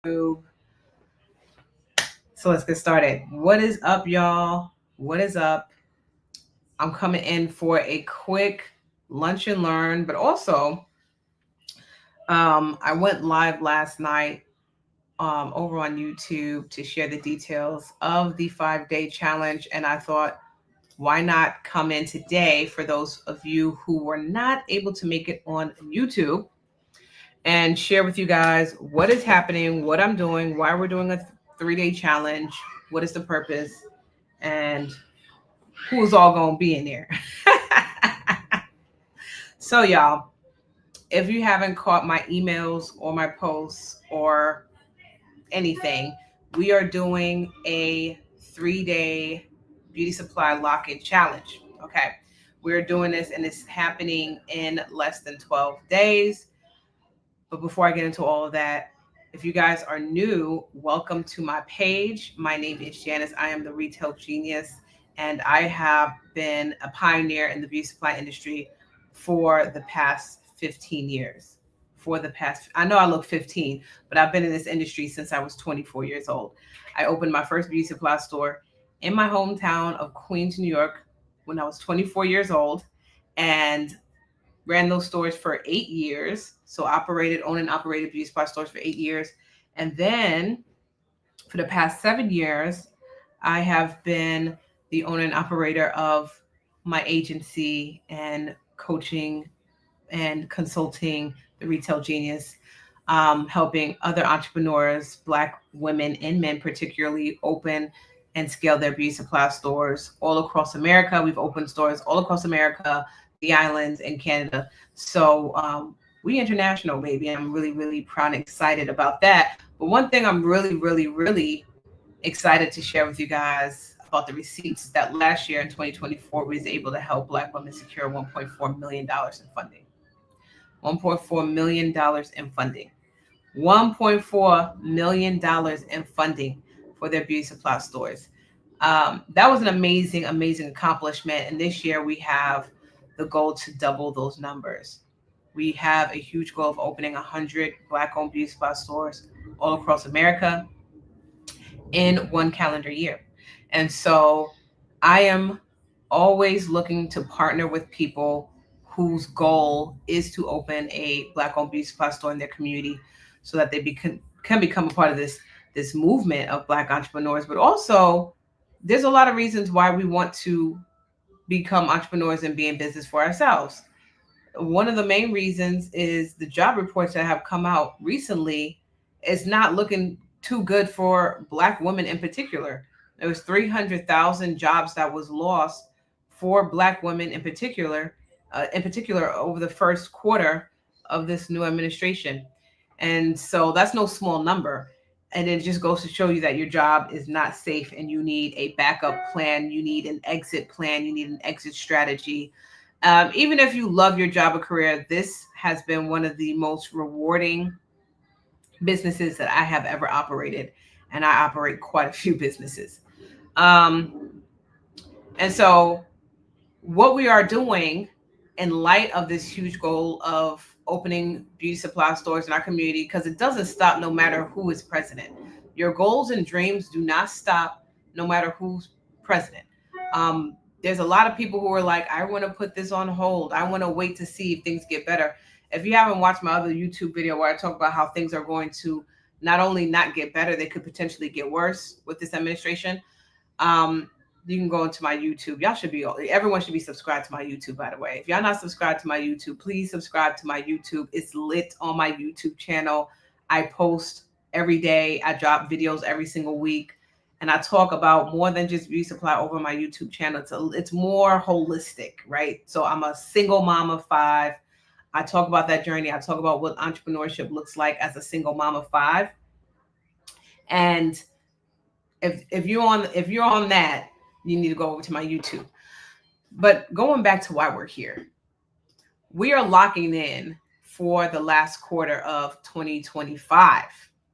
So let's get started. What is up, y'all? What is up? I'm coming in for a quick lunch and learn, but also I went live last night over on YouTube to share the details of the 5-day challenge. And I thought, why not come in today for those of you who were not able to make it on YouTube and share with you guys what is happening, what I'm doing, why we're doing a 3-day challenge, what is the purpose, and who's all gonna be in there. So, y'all, if you haven't caught my emails or my posts or anything, we are doing a 3-day beauty supply lock-in challenge. Okay, we're doing this and it's happening in less than 12 days. But before I get into all of that, if you guys are new, welcome to my page. My name is Janice. I am the retail genius, and I have been a pioneer in the beauty supply industry for the past 15 years. I know I look 15, but I've been in this industry since I was 24 years old. I opened my first beauty supply store in my hometown of Queens, New York, when I was 24 years old, and ran those stores for 8 years. So owned and operated beauty supply stores for 8 years. And then for the past 7 years, I have been the owner and operator of my agency and coaching and consulting the Retail Genius, helping other entrepreneurs, Black women and men particularly, open and scale their beauty supply stores all across America. We've opened stores all across America, the islands, and Canada. So we international, baby. I'm really, really proud and excited about that. But one thing I'm really, really, really excited to share with you guys about the receipts that last year in 2024 we was able to help Black women secure $1.4 million in funding. $1.4 million in funding. $1.4 million in funding for their beauty supply stores. That was an amazing, amazing accomplishment. And this year we have the goal to double those numbers. We have a huge goal of opening 100 Black-owned beauty supply stores all across America in one calendar year. And so I am always looking to partner with people whose goal is to open a Black-owned beauty supply store in their community so that they can become a part of this movement of Black entrepreneurs. But also, there's a lot of reasons why we want to become entrepreneurs and be in business for ourselves. One of the main reasons is the job reports that have come out recently is not looking too good for Black women in particular. There was 300,000 jobs that was lost for Black women in particular over the first quarter of this new administration. And so that's no small number. And it just goes to show you that your job is not safe and you need a backup plan. You need an exit plan. You need an exit strategy. Even if you love your job or career, this has been one of the most rewarding businesses that I have ever operated. And I operate quite a few businesses. And so what we are doing in light of this huge goal of opening beauty supply stores in our community, because it doesn't stop no matter who is president. Your goals and dreams do not stop no matter who's president. There's a lot of people who are like, I want to put this on hold. I want to wait to see if things get better. If you haven't watched my other YouTube video where I talk about how things are going to not only not get better, they could potentially get worse with this administration. You can go into my YouTube. Everyone should be subscribed to my YouTube, by the way. If y'all not subscribed to my YouTube, please subscribe to my YouTube. It's lit on my YouTube channel. I post every day. I drop videos every single week. And I talk about more than just beauty supply over my YouTube channel. It's more holistic, right? So I'm a single mom of 5. I talk about that journey. I talk about what entrepreneurship looks like as a single mom of 5. And if you're on that, you need to go over to my YouTube. But going back to why we're here, we are locking in for the last quarter of 2025,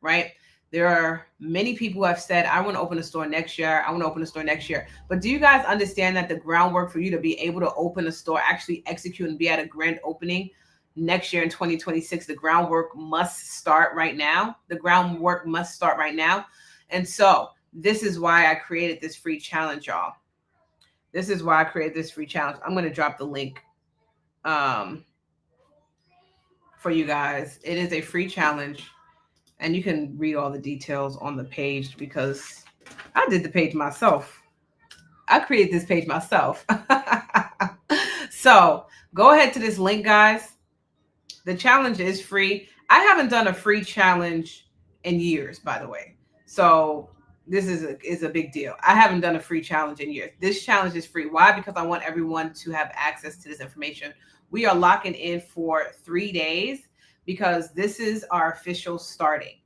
right? There are many people who have said, I want to open a store next year. I want to open a store next year. But do you guys understand that the groundwork for you to be able to open a store, actually execute and be at a grand opening, next year in 2026. The groundwork must start right now. The groundwork must start right now. And so this is why I created this free challenge, y'all. This is why I created this free challenge. I'm going to drop the link for you guys. It is a free challenge, and you can read all the details on the page because I did the page myself. I created this page myself. So go ahead to this link, guys. The challenge is free. I haven't done a free challenge in years, by the way. So this is a big deal. I haven't done a free challenge in years. This challenge is free. Why? Because I want everyone to have access to this information. We are locking in for 3 days because this is our official starting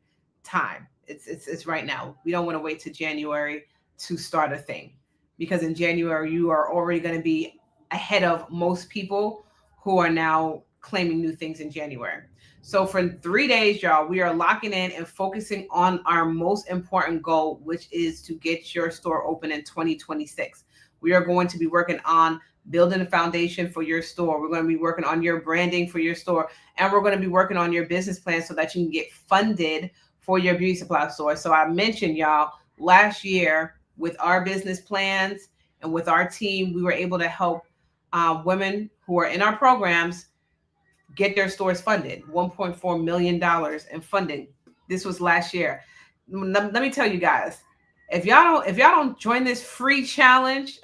time. It's right now. We don't want to wait to January to start a thing, because in January you are already going to be ahead of most people who are now claiming new things in January. So for 3 days, y'all, we are locking in and focusing on our most important goal, which is to get your store open in 2026. We are going to be working on building a foundation for your store. We're going to be working on your branding for your store, and we're going to be working on your business plan so that you can get funded for your beauty supply store. So I mentioned, y'all, last year with our business plans and with our team, we were able to help women who are in our programs get their stores funded. $1.4 million in funding. This was last year. Let me tell you guys, if y'all don't join this free challenge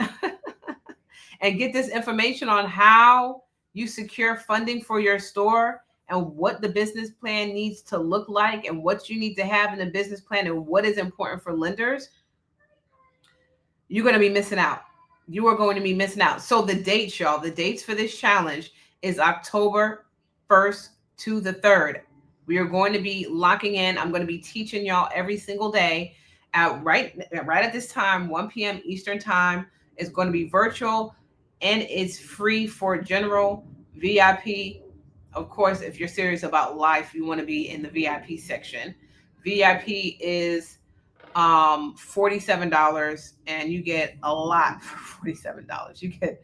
and get this information on how you secure funding for your store and what the business plan needs to look like and what you need to have in the business plan and what is important for lenders, you're going to be missing out. You are going to be missing out. So the dates, y'all, the dates for this challenge is October 1st to the 3rd. We are going to be locking in. I'm going to be teaching y'all every single day at right at this time, 1 p.m. Eastern time. It's going to be virtual and it's free for general, VIP. Of course, if you're serious about life, you want to be in the VIP section. VIP is $47, and you get a lot for $47.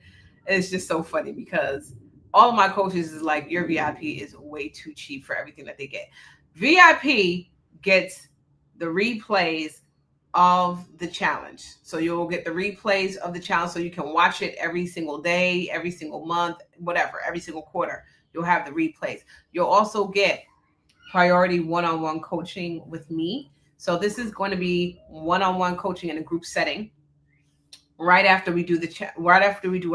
It's just so funny because all of my coaches is like, your VIP is way too cheap for everything that they get. VIP gets the replays of the challenge. So you'll get the replays of the challenge so you can watch it every single day, every single month, whatever, every single quarter. You'll have the replays. You'll also get priority one-on-one coaching with me. So this is going to be one-on-one coaching in a group setting right after we do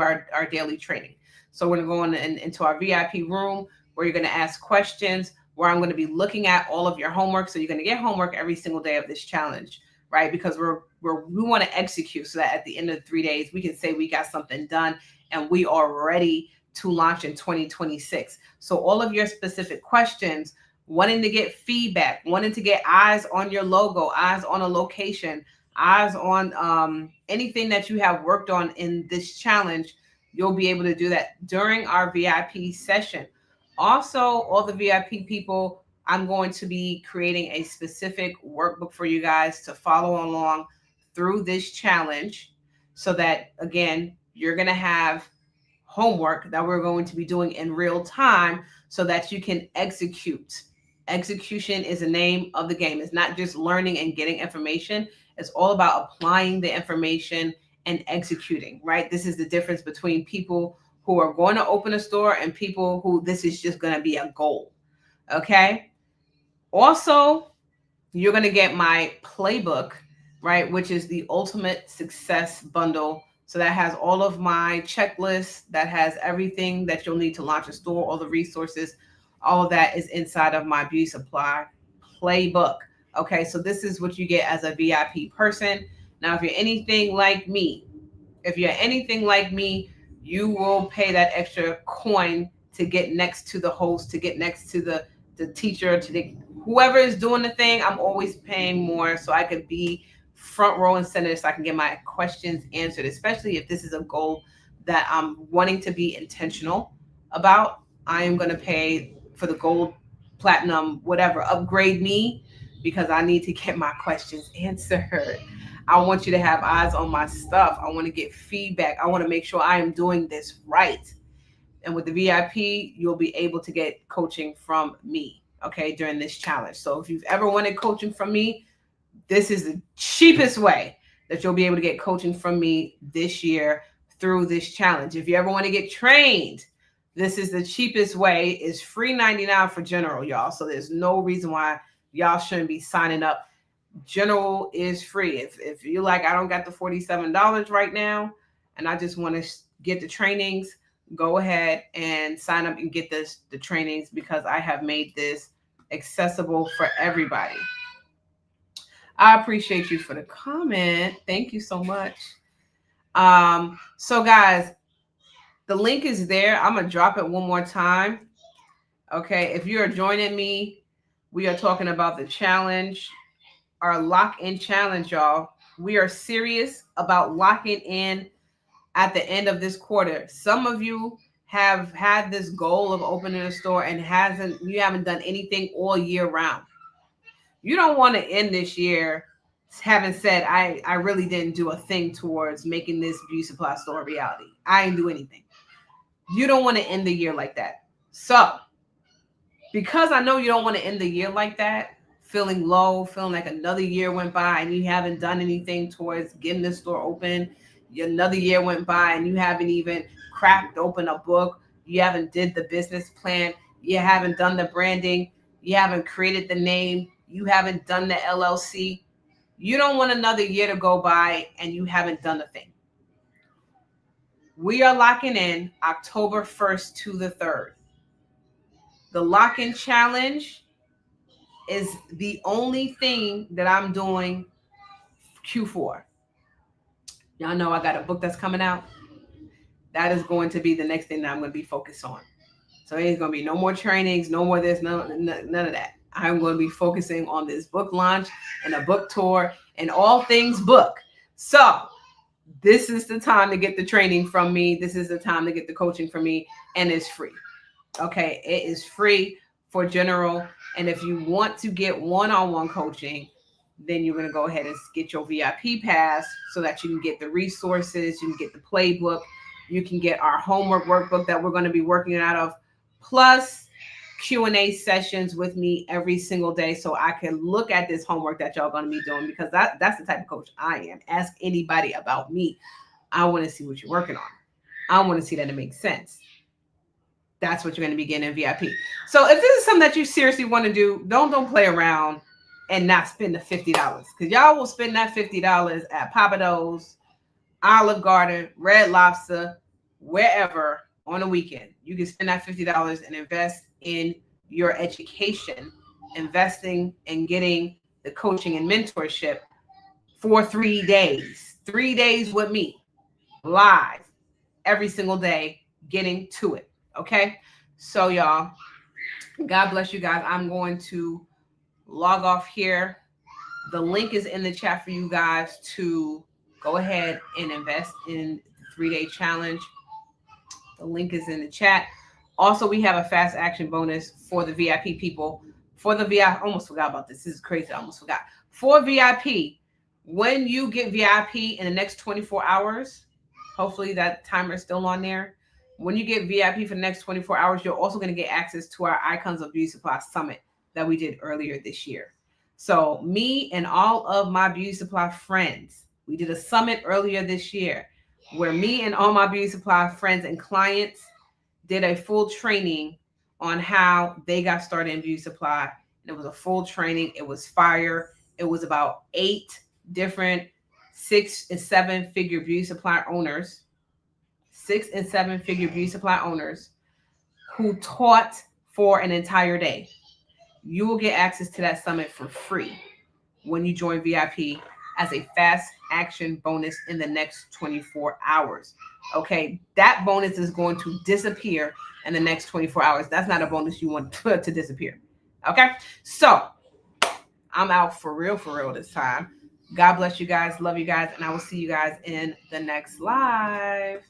our daily training. So we're going to go into our VIP room where you're going to ask questions, where I'm going to be looking at all of your homework. So you're going to get homework every single day of this challenge, right? Because we want to execute so that at the end of the 3 days, we can say we got something done and we are ready to launch in 2026. So all of your specific questions, wanting to get feedback, wanting to get eyes on your logo, eyes on a location, eyes on anything that you have worked on in this challenge, you'll be able to do that during our VIP session. Also, all the VIP people, I'm going to be creating a specific workbook for you guys to follow along through this challenge so that, again, you're going to have homework that we're going to be doing in real time so that you can execute. Execution is the name of the game. It's not just learning and getting information. It's all about applying the information and executing, right? This is the difference between people who are going to open a store and people who this is just going to be a goal. Okay. Also, you're going to get my playbook, right? Which is the ultimate success bundle. So that has all of my checklists, that has everything that you'll need to launch a store, all the resources, all of that is inside of my beauty supply playbook. Okay, so this is what you get as a VIP person. Now, if you're anything like me, you will pay that extra coin to get next to the host, to get next to the teacher, whoever is doing the thing. I'm always paying more so I could be front row and center so I can get my questions answered, especially if this is a goal that I'm wanting to be intentional about. I am going to pay for the gold, platinum, whatever, upgrade me, because I need to get my questions answered. I want you to have eyes on my stuff. I want to get feedback. I want to make sure I am doing this right. And with the VIP, you'll be able to get coaching from me, okay, during this challenge. So if you've ever wanted coaching from me, this is the cheapest way that you'll be able to get coaching from me this year through this challenge. If you ever want to get trained, this is the cheapest way. It's free 99 for general, y'all. So there's no reason why y'all shouldn't be signing up. General is free. If you're like, I don't got the $47 right now and I just want to get the trainings, go ahead and sign up and get the trainings, because I have made this accessible for everybody. I appreciate you for the comment. Thank you so much. So guys, the link is there. I'm gonna drop it one more time. Okay, if you are joining me, we are talking about the challenge, our lock-in challenge, y'all. We are serious about locking in at the end of this quarter. Some of you have had this goal of opening a store and you haven't done anything all year round. You don't want to end this year having said, I really didn't do a thing towards making this beauty supply store a reality. I didn't do anything. You don't want to end the year like that. So because I know you don't want to end the year like that, feeling low, feeling like another year went by and you haven't done anything towards getting the store open, another year went by and you haven't even cracked open a book, you haven't did the business plan, you haven't done the branding, you haven't created the name, you haven't done the LLC. You don't want another year to go by and you haven't done a thing. We are locking in October 1st to the 3rd. The lock-in challenge is the only thing that I'm doing Q4. Y'all know I got a book that's coming out. That is going to be the next thing that I'm going to be focused on. So there's going to be no more trainings, no more this, none of that. I'm going to be focusing on this book launch and a book tour and all things book. So this is the time to get the training from me. This is the time to get the coaching from me, and it's free. Okay, it is free for general. And if you want to get one-on-one coaching, then you're going to go ahead and get your VIP pass so that you can get the resources, you can get the playbook, you can get our homework workbook that we're going to be working out of, plus Q&A sessions with me every single day, so I can look at this homework that y'all going to be doing, because that's the type of coach I am. Ask anybody about me. I want to see what you're working on. I want to see that it makes sense. That's what you're going to be getting in VIP. So if this is something that you seriously want to do, don't play around and not spend the $50, because y'all will spend that $50 at Pappadeaux's, Olive Garden, Red Lobster, wherever on a weekend. You can spend that $50 and invest in your education, investing in getting the coaching and mentorship for 3 days. 3 days with me, live, every single day, getting to it. Okay? So y'all, God bless you guys. I'm going to log off here. The link is in the chat for you guys to go ahead and invest in the 3-day challenge. The link is in the chat. Also, we have a fast action bonus for the VIP people. For the VIP, I almost forgot about this. This is crazy. I almost forgot. For VIP, when you get VIP in the next 24 hours, hopefully that timer is still on there. When you get VIP for the next 24 hours, you're also going to get access to our Icons of Beauty Supply Summit that we did earlier this year. So me and all of my beauty supply friends, we did a summit earlier this year where me and all my beauty supply friends and clients did a full training on how they got started in beauty supply. And it was a full training. It was fire. It was about 8 different 6- and 7-figure beauty supply owners, 6- and 7-figure beauty supply owners who taught for an entire day. You will get access to that summit for free when you join VIP as a fast action bonus in the next 24 hours. Okay, that bonus is going to disappear in the next 24 hours. That's not a bonus you want to disappear. Okay, so I'm out for real this time. God bless you guys. Love you guys. And I will see you guys in the next live.